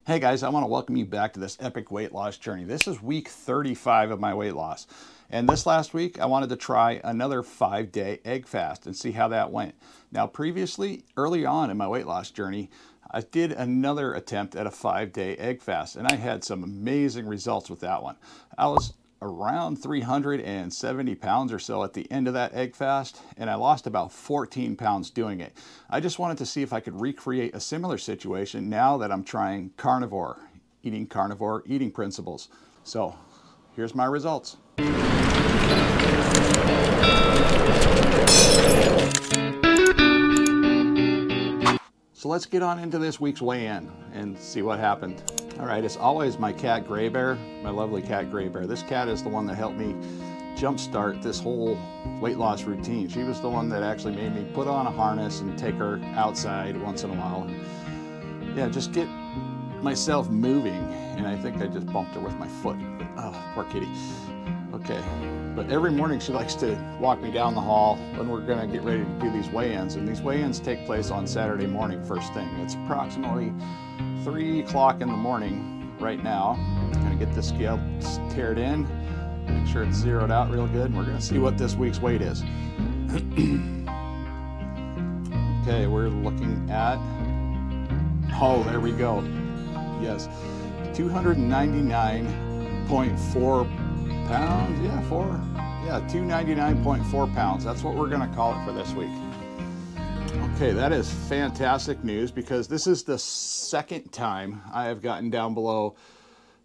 Hey guys, I want to welcome you back to this epic weight loss journey. This is week 35 of my weight loss. And this last week, I wanted to try another 5-day egg fast and see how that went. Now previously, early on in my weight loss journey, I did another attempt at a 5-day egg fast and I had some amazing results with that one. I was around 370 pounds or so at the end of that egg fast, and I lost about 14 pounds doing it. I just wanted to see if I could recreate a similar situation now that I'm trying carnivore eating principles. So here's my results. So let's get on into this week's weigh-in and see what happened. All right, as always, my cat Gray Bear, my lovely cat Gray Bear. This cat is the one that helped me jumpstart this whole weight loss routine. She was the one that actually made me put on a harness and take her outside once in a while. And yeah, just get myself moving. And I think I just bumped her with my foot. Oh, poor kitty. Okay, but every morning she likes to walk me down the hall when we're gonna get ready to do these weigh-ins. And these weigh-ins take place on Saturday morning first thing. It's approximately 3 o'clock in the morning right now. I'm gonna get this scale teared in, make sure it's zeroed out real good, and we're gonna see what this week's weight is. Okay, we're looking at, oh, there we go. Yes, 299.4 pounds. Yeah, 299.4 pounds. That's what we're gonna call it for this week. Okay, that is fantastic news because this is the second time I have gotten down below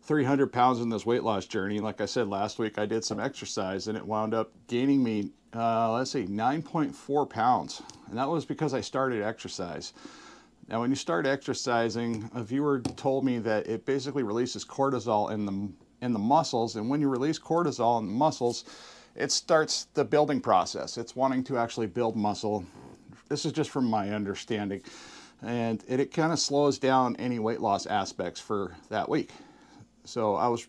300 pounds in this weight loss journey. Like I said, last week I did some exercise and it wound up gaining me, 9.4 pounds. And that was because I started exercise. Now, when you start exercising, a viewer told me that it basically releases cortisol in the muscles. And when you release cortisol in the muscles, it starts the building process. It's wanting to actually build muscle. This is just from my understanding. And it kind of slows down any weight loss aspects for that week. So I was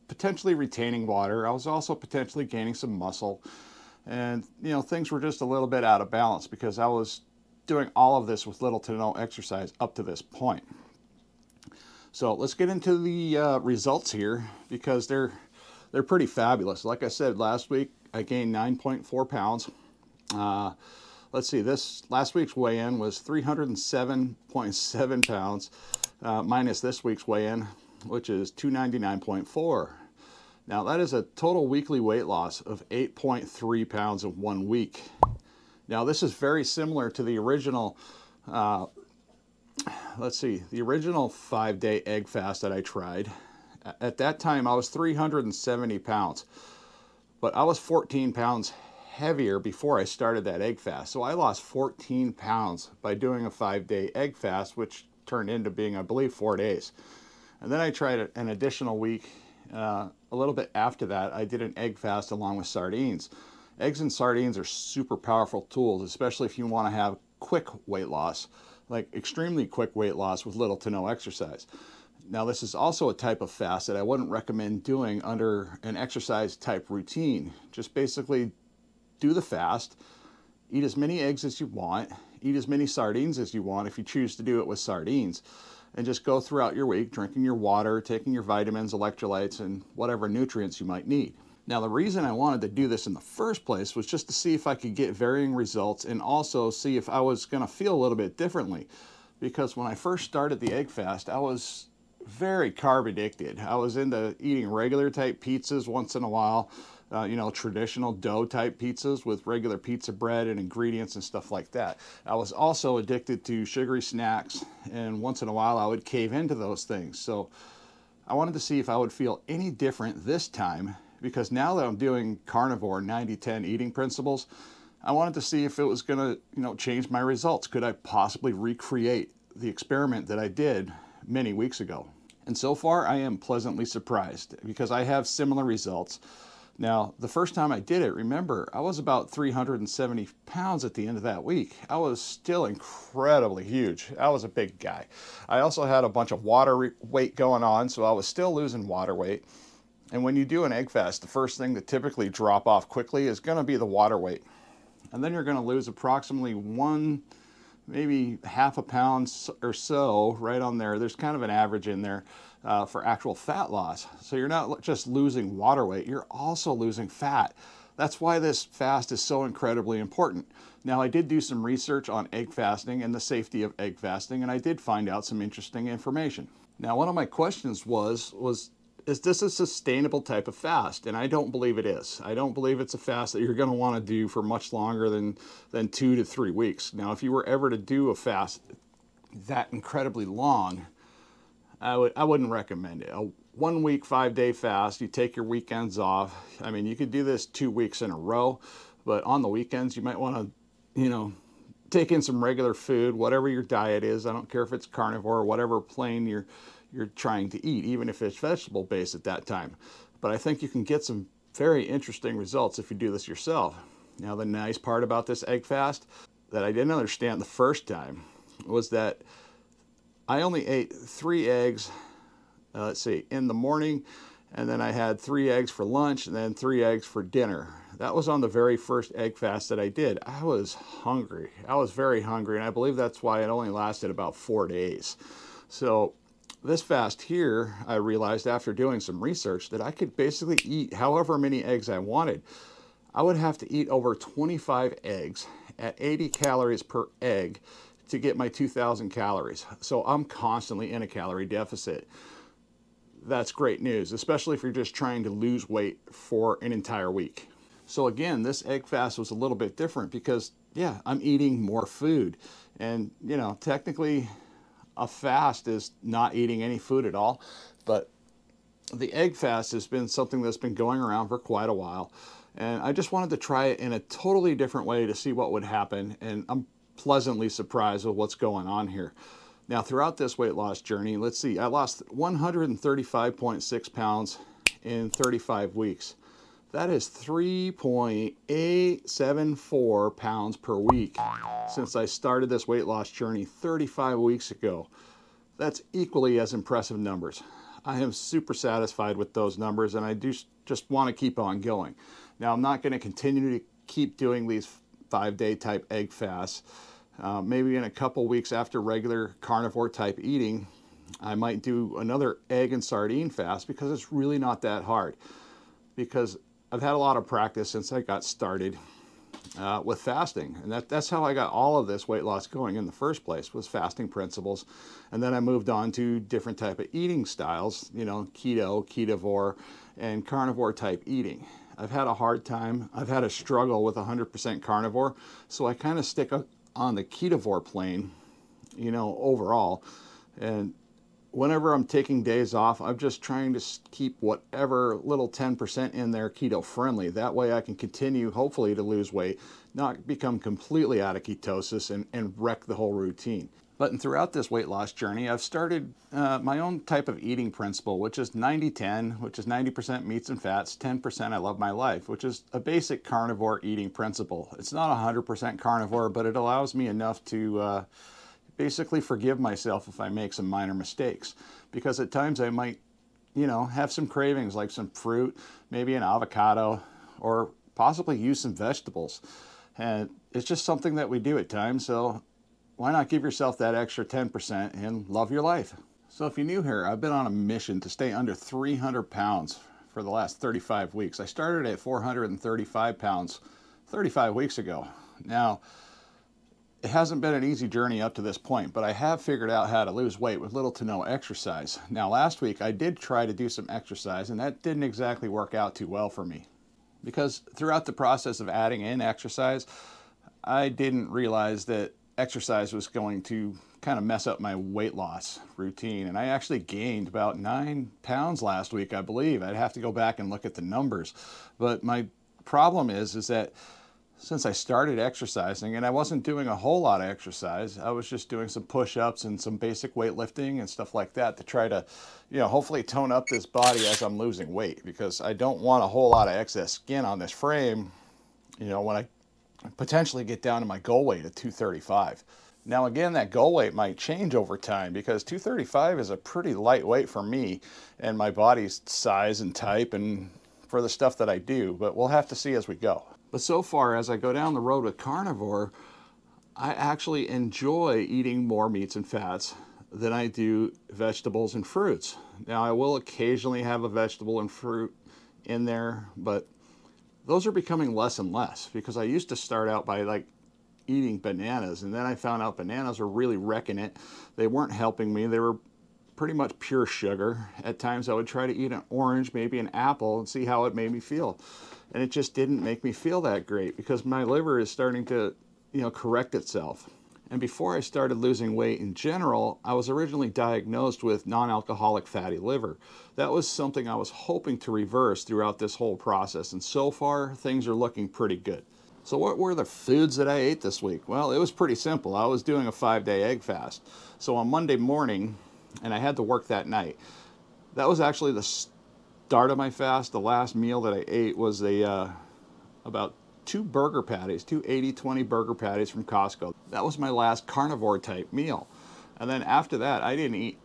potentially retaining water. I was also potentially gaining some muscle. And, you know, things were just a little bit out of balance because I was doing all of this with little to no exercise up to this point. So let's get into the results here because they're pretty fabulous. Like I said, last week I gained 9.4 pounds. Let's see, this last week's weigh-in was 307.7 pounds minus this week's weigh-in, which is 299.4. Now that is a total weekly weight loss of 8.3 pounds in 1 week. Now this is very similar to the original, let's see, the original 5-day egg fast that I tried. At that time I was 370 pounds, but I was 14 pounds heavier before I started that egg fast. So I lost 14 pounds by doing a 5-day egg fast, which turned into being, I believe, 4 days. And then I tried an additional week. A little bit after that, I did an egg fast along with sardines. Eggs and sardines are super powerful tools, especially if you want to have quick weight loss, like extremely quick weight loss with little to no exercise. Now, this is also a type of fast that I wouldn't recommend doing under an exercise type routine. Just basically do the fast, eat as many eggs as you want, eat as many sardines as you want if you choose to do it with sardines, and just go throughout your week drinking your water, taking your vitamins, electrolytes, and whatever nutrients you might need. Now, the reason I wanted to do this in the first place was just to see if I could get varying results and also see if I was going to feel a little bit differently. Because when I first started the egg fast, I was very carb addicted. I was into eating regular type pizzas once in a while, you know, traditional dough type pizzas with regular pizza bread and ingredients and stuff like that. I was also addicted to sugary snacks, and once in a while I would cave into those things. So I wanted to see if I would feel any different this time, because now that I'm doing carnivore 90-10 eating principles, I wanted to see if it was going to, you know, change my results. Could I possibly recreate the experiment that I did many weeks ago? And so far I am pleasantly surprised because I have similar results. Now, the first time I did it, remember, I was about 370 pounds at the end of that week. I was still incredibly huge. I was a big guy. I also had a bunch of water weight going on, so I was still losing water weight. And when you do an egg fast, the first thing to typically drop off quickly is going to be the water weight. And then you're going to lose approximately 1 maybe half a pound or so right on there. There's kind of an average in there for actual fat loss. So you're not just losing water weight, you're also losing fat. That's why this fast is so incredibly important. Now, I did do some research on egg fasting and the safety of egg fasting, and I did find out some interesting information. Now, one of my questions was is this a sustainable type of fast? And I don't believe it is. I don't believe it's a fast that you're going to want to do for much longer than 2 to 3 weeks. Now, if you were ever to do a fast that incredibly long, I wouldn't recommend it. A 1 week, 5-day fast, you take your weekends off. I mean, you could do this 2 weeks in a row, but on the weekends, you might want to, take in some regular food, whatever your diet is. I don't care if it's carnivore or whatever plane you're trying to eat, even if it's vegetable based at that time. But I think you can get some very interesting results if you do this yourself. Now, the nice part about this egg fast that I didn't understand the first time was that I only ate 3 eggs, in the morning, and then I had 3 eggs for lunch and then 3 eggs for dinner. That was on the very first egg fast that I did. I was hungry. I was very hungry, and I believe that's why it only lasted about 4 days. So this fast here, I realized after doing some research that I could basically eat however many eggs I wanted. I would have to eat over 25 eggs at 80 calories per egg to get my 2,000 calories. So I'm constantly in a calorie deficit. That's great news, especially if you're just trying to lose weight for an entire week. So again, this egg fast was a little bit different because, yeah, I'm eating more food. And, technically a fast is not eating any food at all, but the egg fast has been something that's been going around for quite a while. And I just wanted to try it in a totally different way to see what would happen. And I'm pleasantly surprised with what's going on here. Now, throughout this weight loss journey, let's see, I lost 135.6 pounds in 35 weeks. That is 3.874 pounds per week since I started this weight loss journey 35 weeks ago. That's equally as impressive numbers. I am super satisfied with those numbers, and I just want to keep on going. Now, I'm not going to continue to keep doing these 5-day type egg fasts. Maybe in a couple weeks after regular carnivore type eating, I might do another egg and sardine fast because it's really not that hard. Because I've had a lot of practice since I got started with fasting. And that's how I got all of this weight loss going in the first place, was fasting principles. And then I moved on to different type of eating styles, keto, KetoVore, and carnivore type eating. I've had a hard time. I've had a struggle with 100% carnivore. So I kind of stick on the KetoVore plane, overall. And whenever I'm taking days off, I'm just trying to keep whatever little 10% in there keto friendly. That way I can continue, hopefully, to lose weight, not become completely out of ketosis and wreck the whole routine. But throughout this weight loss journey, I've started my own type of eating principle, which is 90-10, which is 90% meats and fats, 10% I love my life, which is a basic carnivore eating principle. It's not 100% carnivore, but it allows me enough to basically forgive myself if I make some minor mistakes. Because at times I might, have some cravings like some fruit, maybe an avocado, or possibly use some vegetables. And it's just something that we do at times, so why not give yourself that extra 10% and love your life? So if you're new here, I've been on a mission to stay under 300 pounds for the last 35 weeks. I started at 435 pounds 35 weeks ago. Now, it hasn't been an easy journey up to this point, but I have figured out how to lose weight with little to no exercise. Now, last week I did try to do some exercise, and that didn't exactly work out too well for me. Because throughout the process of adding in exercise, I didn't realize that exercise was going to kind of mess up my weight loss routine. And I actually gained about 9 pounds last week, I believe. I'd have to go back and look at the numbers. But my problem is that since I started exercising, and I wasn't doing a whole lot of exercise, I was just doing some push-ups and some basic weightlifting and stuff like that to try to, hopefully tone up this body as I'm losing weight, because I don't want a whole lot of excess skin on this frame, when I potentially get down to my goal weight of 235. Now again, that goal weight might change over time, because 235 is a pretty light weight for me and my body's size and type and for the stuff that I do, but we'll have to see as we go. But so far, as I go down the road with carnivore, I actually enjoy eating more meats and fats than I do vegetables and fruits. Now, I will occasionally have a vegetable and fruit in there, but those are becoming less and less because I used to start out by like eating bananas, and then I found out bananas were really wrecking it. They weren't helping me. They were pretty much pure sugar. At times I would try to eat an orange, maybe an apple, and see how it made me feel. And it just didn't make me feel that great because my liver is starting to, correct itself. And before I started losing weight in general, I was originally diagnosed with non-alcoholic fatty liver. That was something I was hoping to reverse throughout this whole process, and so far things are looking pretty good. So what were the foods that I ate this week? Well, it was pretty simple. I was doing a 5-day egg fast. So on Monday morning, and I had to work that night, that was actually the start of my fast. The last meal that I ate was about 2 burger patties, 2 80-20 burger patties from Costco. That was my last carnivore type meal. And then after that, I didn't eat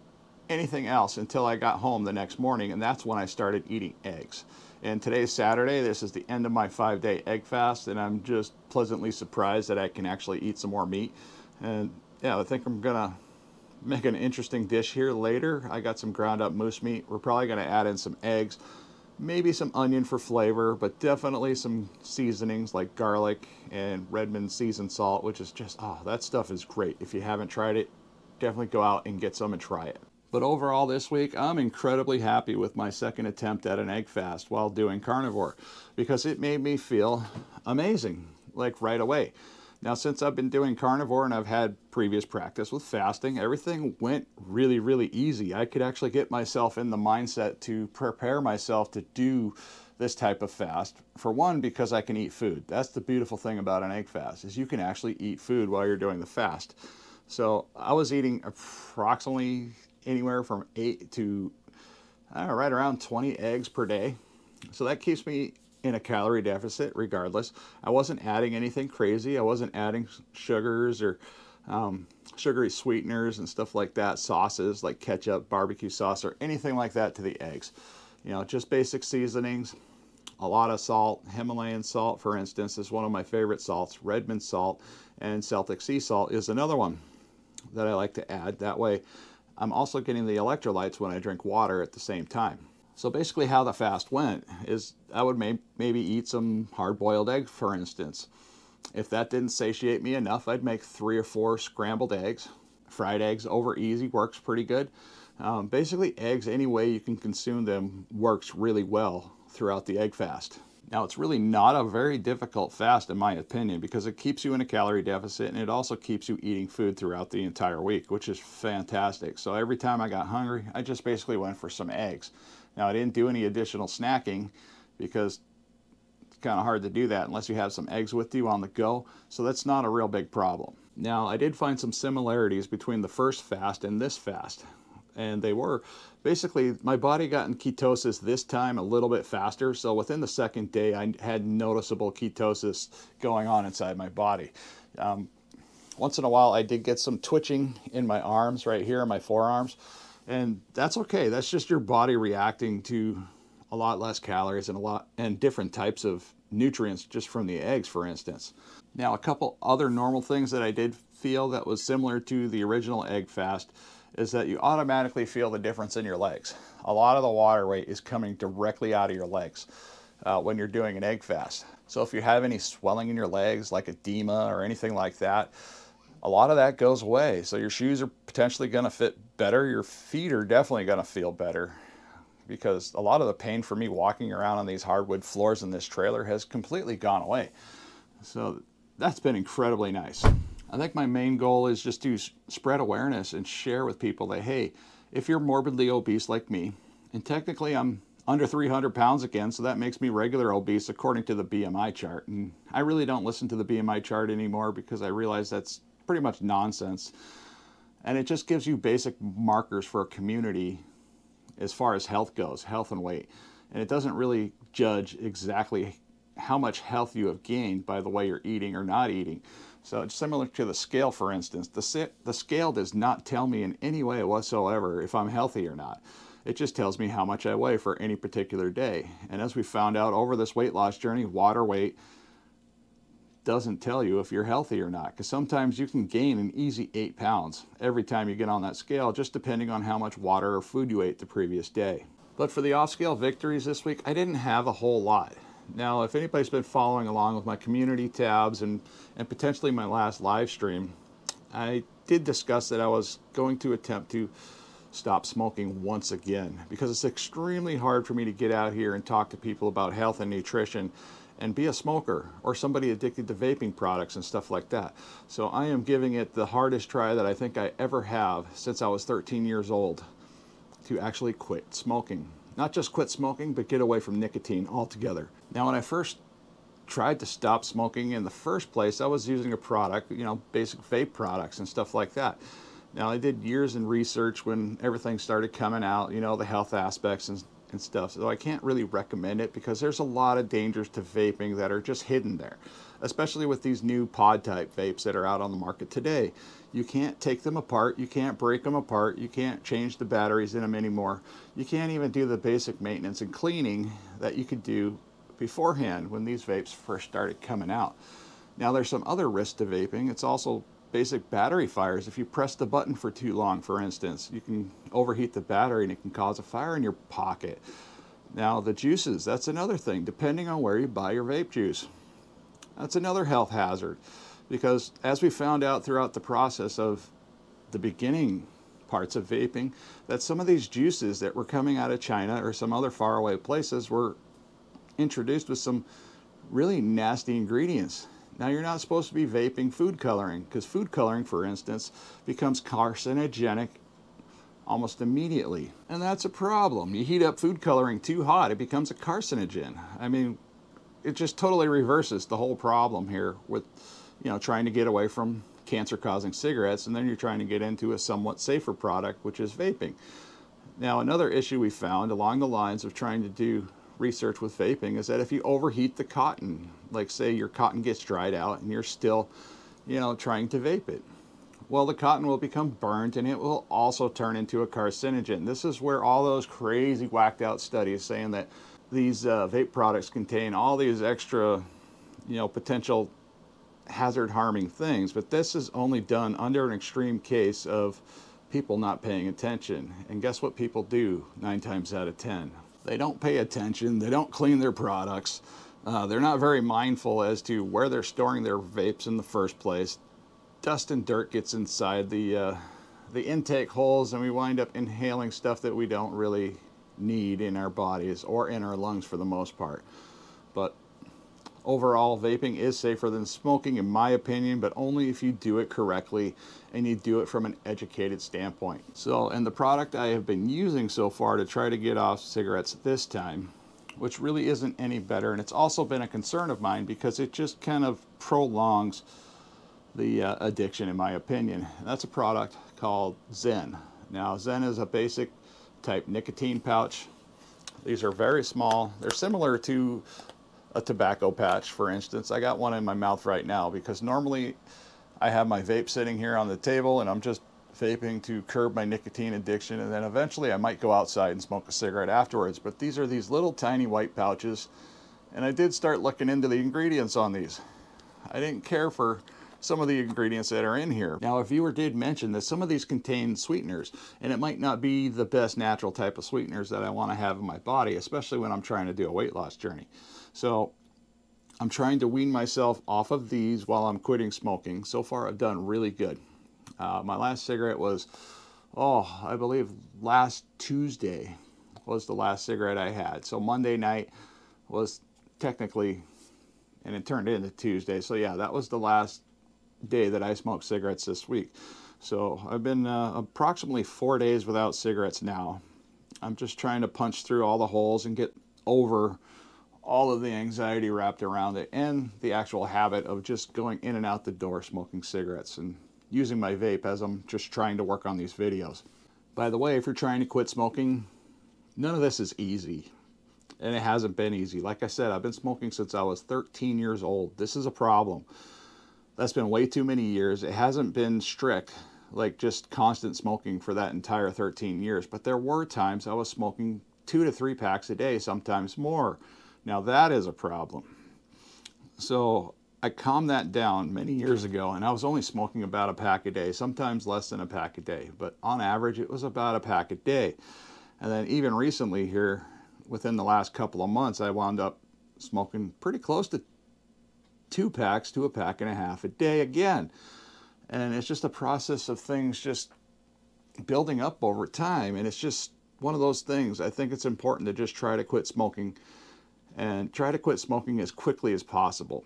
anything else until I got home the next morning, and that's when I started eating eggs. And today's Saturday. This is the end of my 5-day egg fast, and I'm just pleasantly surprised that I can actually eat some more meat. And yeah, I think I'm gonna make an interesting dish here later. I got some ground up moose meat. We're probably gonna add in some eggs, maybe some onion for flavor, but definitely some seasonings like garlic and Redmond seasoned salt, which is just, oh, that stuff is great. If you haven't tried it, definitely go out and get some and try it. But overall this week, I'm incredibly happy with my second attempt at an egg fast while doing carnivore, because it made me feel amazing, like right away. Now, since I've been doing carnivore and I've had previous practice with fasting, everything went really, really easy. I could actually get myself in the mindset to prepare myself to do this type of fast. For one, because I can eat food. That's the beautiful thing about an egg fast, is you can actually eat food while you're doing the fast. So I was eating approximately anywhere from 8 to right around 20 eggs per day. So that keeps me in a calorie deficit regardless. I wasn't adding anything crazy. I wasn't adding sugars or sugary sweeteners and stuff like that, sauces like ketchup, barbecue sauce, or anything like that to the eggs. Just basic seasonings, a lot of salt. Himalayan salt, for instance, is one of my favorite salts. Redmond salt and Celtic sea salt is another one that I like to add. That way I'm also getting the electrolytes when I drink water at the same time. So basically how the fast went is I would maybe eat some hard-boiled egg, for instance. If that didn't satiate me enough, I'd make 3 or 4 scrambled eggs. Fried eggs over easy works pretty good. Basically eggs, any way you can consume them, works really well throughout the egg fast. Now, it's really not a very difficult fast in my opinion, because it keeps you in a calorie deficit and it also keeps you eating food throughout the entire week, which is fantastic. So every time I got hungry, I just basically went for some eggs. Now, I didn't do any additional snacking because it's kind of hard to do that unless you have some eggs with you on the go. So that's not a real big problem. Now, I did find some similarities between the first fast and this fast. And they were basically, my body got in ketosis this time a little bit faster. So within the second day, I had noticeable ketosis going on inside my body. Once in a while, I did get some twitching in my arms right here, in my forearms. And that's okay. That's just your body reacting to a lot less calories and different types of nutrients just from the eggs, for instance. Now, a couple other normal things that I did feel that was similar to the original egg fast is that you automatically feel the difference in your legs. A lot of the water weight is coming directly out of your legs when you're doing an egg fast. So if you have any swelling in your legs, like edema or anything like that, a lot of that goes away. So your shoes are potentially going to fit better. Your feet are definitely going to feel better, because a lot of the pain for me walking around on these hardwood floors in this trailer has completely gone away. So that's been incredibly nice. I think my main goal is just to spread awareness and share with people that, hey, if you're morbidly obese like me, and technically I'm under 300 pounds again, so that makes me regular obese according to the BMI chart. And I really don't listen to the BMI chart anymore because I realize that's pretty much nonsense. And it just gives you basic markers for a community as far as health goes, health and weight. And it doesn't really judge exactly how much health you have gained by the way you're eating or not eating. So it's similar to the scale, for instance. The scale does not tell me in any way whatsoever if I'm healthy or not. It just tells me how much I weigh for any particular day. And as we found out over this weight loss journey, water weight doesn't tell you if you're healthy or not, because sometimes you can gain an easy 8 pounds every time you get on that scale, just depending on how much water or food you ate the previous day. But for the off-scale victories this week, I didn't have a whole lot. Now, if anybody's been following along with my community tabs and potentially my last live stream, I did discuss that I was going to attempt to stop smoking once again, because it's extremely hard for me to get out here and talk to people about health and nutrition and be a smoker or somebody addicted to vaping products and stuff like that. So I am giving it the hardest try that I think I ever have since I was 13 years old to actually quit smoking. Not just quit smoking, but get away from nicotine altogether. Now, when I first tried to stop smoking in the first place, I was using a product, basic vape products and stuff like that. Now, I did years in research when everything started coming out, the health aspects and stuff. So I can't really recommend it because there's a lot of dangers to vaping that are just hidden there, especially with these new pod type vapes that are out on the market today. You can't take them apart, you can't break them apart, you can't change the batteries in them anymore. You can't even do the basic maintenance and cleaning that you could do beforehand when these vapes first started coming out. Now, there's some other risks to vaping. It's also basic battery fires. If you press the button for too long, for instance, you can overheat the battery and it can cause a fire in your pocket. Now, the juices, that's another thing, depending on where you buy your vape juice. That's another health hazard, because as we found out throughout the process of the beginning parts of vaping, that some of these juices that were coming out of China or some other faraway places were introduced with some really nasty ingredients. Now, you're not supposed to be vaping food coloring, because food coloring, for instance, becomes carcinogenic almost immediately. And that's a problem. You heat up food coloring too hot, it becomes a carcinogen. I mean, it just totally reverses the whole problem here with, trying to get away from cancer-causing cigarettes, and then you're trying to get into a somewhat safer product, which is vaping. Now, another issue we found along the lines of trying to do research with vaping is that if you overheat the cotton, like say your cotton gets dried out and you're still, trying to vape it, well, the cotton will become burnt and it will also turn into a carcinogen. This is where all those crazy whacked out studies saying that these vape products contain all these extra, potential hazard harming things, but this is only done under an extreme case of people not paying attention. And guess what people do 9 times out of 10? They don't pay attention, they don't clean their products, they're not very mindful as to where they're storing their vapes in the first place. Dust and dirt gets inside the intake holes, and we wind up inhaling stuff that we don't really need in our bodies or in our lungs for the most part. But overall, vaping is safer than smoking, in my opinion, but only if you do it correctly and you do it from an educated standpoint. So, and the product I have been using so far to try to get off cigarettes this time, which really isn't any better, and it's also been a concern of mine because it just kind of prolongs the addiction, in my opinion. And that's a product called Zen. Now, Zen is a basic type nicotine pouch. These are very small. They're similar to a tobacco patch, for instance. I got one in my mouth right now because normally I have my vape sitting here on the table and I'm just vaping to curb my nicotine addiction, and then eventually I might go outside and smoke a cigarette afterwards. But these are these little tiny white pouches, and I did start looking into the ingredients on these. I didn't care for some of the ingredients that are in here. Now, a viewer did mention that some of these contain sweeteners, and it might not be the best natural type of sweeteners that I want to have in my body, especially when I'm trying to do a weight loss journey. So I'm trying to wean myself off of these while I'm quitting smoking. So far, I've done really good. My last cigarette was, I believe last Tuesday was the last cigarette I had. So Monday night was technically, and it turned into Tuesday. So yeah, that was the last day that I smoked cigarettes this week. So I've been approximately 4 days without cigarettes now. I'm just trying to punch through all the holes and get over all of the anxiety wrapped around it and the actual habit of just going in and out the door smoking cigarettes and using my vape as I'm just trying to work on these videos. By the way, if you're trying to quit smoking, none of this is easy. And it hasn't been easy. Like I said, I've been smoking since I was 13 years old. This is a problem. That's been way too many years. It hasn't been strict, like just constant smoking for that entire 13 years. But there were times I was smoking 2 to 3 packs a day, sometimes more. Now that is a problem. So I calmed that down many years ago, and I was only smoking about a pack a day, sometimes less than a pack a day, but on average it was about a pack a day. And then even recently here, within the last couple of months, I wound up smoking pretty close to 2 packs to a pack and a half a day again. And it's just a process of things just building up over time, and it's just one of those things. I think it's important to just try to quit smoking, and try to quit smoking as quickly as possible.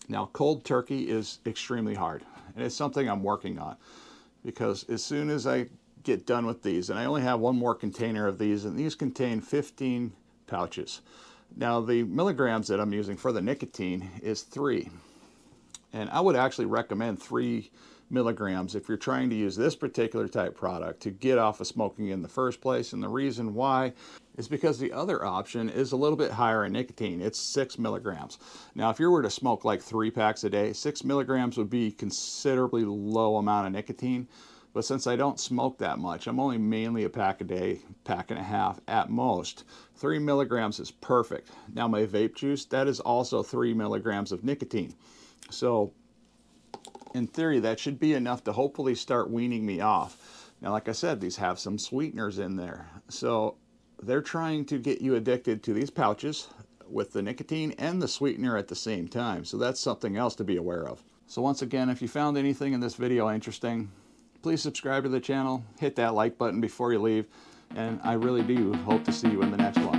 Now, cold turkey is extremely hard, and it's something I'm working on, because as soon as I get done with these, and I only have one more container of these, and these contain 15 pouches. Now, the milligrams that I'm using for the nicotine is 3, and I would actually recommend 3 milligrams if you're trying to use this particular type product to get off of smoking in the first place. And the reason why is because the other option is a little bit higher in nicotine. It's 6 milligrams. Now, if you were to smoke like 3 packs a day, 6 milligrams would be considerably low amount of nicotine. But since I don't smoke that much, I'm only mainly a pack a day, pack and a half at most, 3 milligrams is perfect. Now, my vape juice, that is also 3 milligrams of nicotine. So in theory, that should be enough to hopefully start weaning me off. Now, like I said, these have some sweeteners in there. So they're trying to get you addicted to these pouches with the nicotine and the sweetener at the same time. So that's something else to be aware of. So once again, if you found anything in this video interesting, please subscribe to the channel, hit that like button before you leave, and I really do hope to see you in the next one.